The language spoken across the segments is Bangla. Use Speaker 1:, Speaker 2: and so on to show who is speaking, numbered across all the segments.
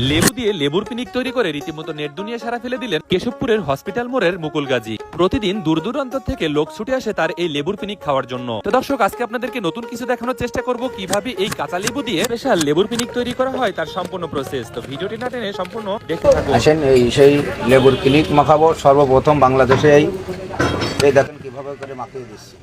Speaker 1: লেবু দিয়ে লেবুর পিনিক তৈরি করে রীতিমতো নেট দুনিয়া সারা ফেলে দিলেন কেশবপুরের হসপিটাল মোড়ের মুকুল গাজী। প্রতিদিন দূর দূরান্ত থেকে লোক ছুটে আসে তার এই লেবুর পিনিক খাওয়ার জন্য। তো দর্শক, আজকে আপনাদেরকে নতুন কিছু দেখানোর চেষ্টা করব, কিভাবে এই কাঁচা লেবু দিয়ে স্পেশাল লেবুর পিনিক তৈরি করা হয় তার সম্পূর্ণ প্রসেস। তো ভিডিওটি না টেনে সম্পূর্ণ দেখতে থাকুন।
Speaker 2: আসেন, এই সেই লেবুর পিনিক মাখাবো সর্বপ্রথম বাংলাদেশে। এই দেখেন কিভাবে করে মাখিয়ে দিচ্ছি।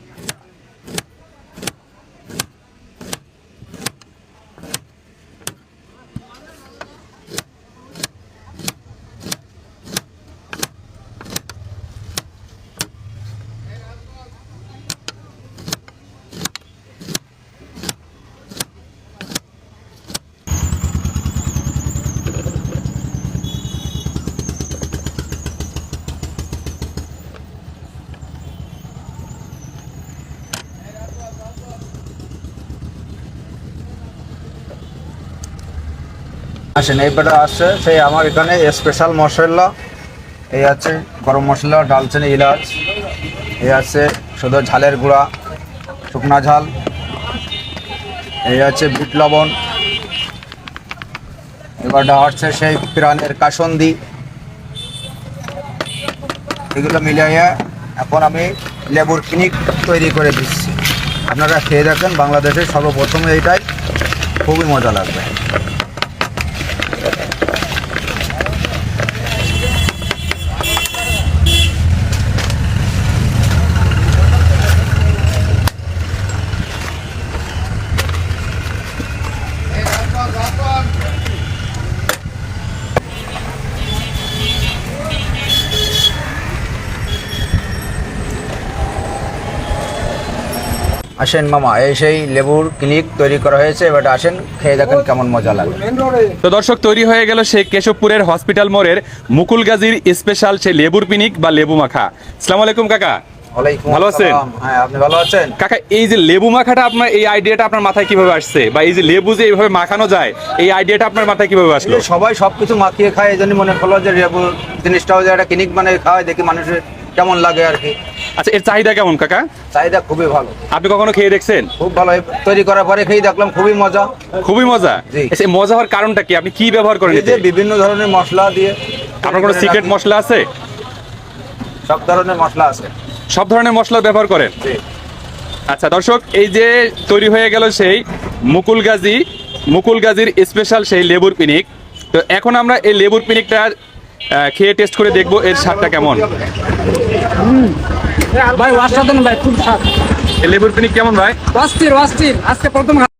Speaker 2: আসেন, এইবারে আসছে সেই আমার এখানে স্পেশাল মশলা। এই আছে গরম মশলা, ডালচিনি, এলাচ। এই আছে শুধু ঝালের গুঁড়া, শুকনা ঝাল। এই আছে বিট লবণ। এবারটা আসছে সেই প্রাণের কাসন্দি। এগুলো মিলিয়ে এখন আমি লেবুর পিনিক তৈরি করে দিচ্ছি। আপনারা খেয়ে দেখেন, বাংলাদেশে সর্বপ্রথম এইটাই, খুবই মজা লাগবে। আসেন মামা, এই সেই লেবুর পিনিক তৈরি করা হয়েছে। এবার আসেন, খেয়ে দেখেন কেমন মজা লাগে।
Speaker 1: তো দর্শক, তৈরি হয়ে গেল সেই কেশবপুরের হসপিটাল মোড়ের মুকুল গাজীর স্পেশাল সেই লেবুর পিনিক বা লেবু মাখা। আসসালামু আলাইকুম কাকা, ভালো আছেন?
Speaker 2: হ্যাঁ, আপনি ভালো আছেন?
Speaker 1: কাকা, এই যে লেবু মাখাটা, আপনার এই আইডিয়াটা আপনার মাথায় কিভাবে আসছে, বা এই যে লেবু যে এইভাবে মাখানো যায়, এই আইডিয়াটা আপনার মাথায় কিভাবে আসলো?
Speaker 2: সবাই সবকিছু মাখিয়ে খায়, এই জন্য মনে করলো যে লেবু জিনিসটাও যে একটা কিনিক মানে খাওয়ায়, দেখি মানুষের কেমন লাগে আর কি।
Speaker 1: আচ্ছা, এর চাহিদা কেমন কাকা?
Speaker 2: চাহিদা খুবই ভালো।
Speaker 1: আপনি কখনো খেয়ে দেখছেন?
Speaker 2: খুব ভালো। তৈরি করার পরে খেয়ে দেখলাম, খুবই মজা।
Speaker 1: খুবই মজা।
Speaker 2: জি।
Speaker 1: এই মজা হওয়ার কারণটা কি? আপনি কি ব্যবহার করেন?
Speaker 2: এই যে বিভিন্ন ধরনের মশলা দিয়ে।
Speaker 1: আপনার কোনো সিক্রেট মশলা আছে?
Speaker 2: সব ধরনের মশলা আছে।
Speaker 1: সব ধরনের মশলা ব্যবহার করেন?
Speaker 2: জি।
Speaker 1: আচ্ছা দর্শক, এই যে তৈরি হয়ে গেল সেই মুকুল গাজীর স্পেশাল সেই লেবুর পিনিক। তো এখন আমরা এই লেবুর পিনিকটা খেয়ে টেস্ট করে দেখবো এর স্বাদটা কেমন।
Speaker 3: ভাই অসাধারণ ভাই, খুব স্বাদ।
Speaker 1: এই লেবুর পিনিক কেমন ভাই?
Speaker 3: অস্থির অস্থির, আজকে প্রথম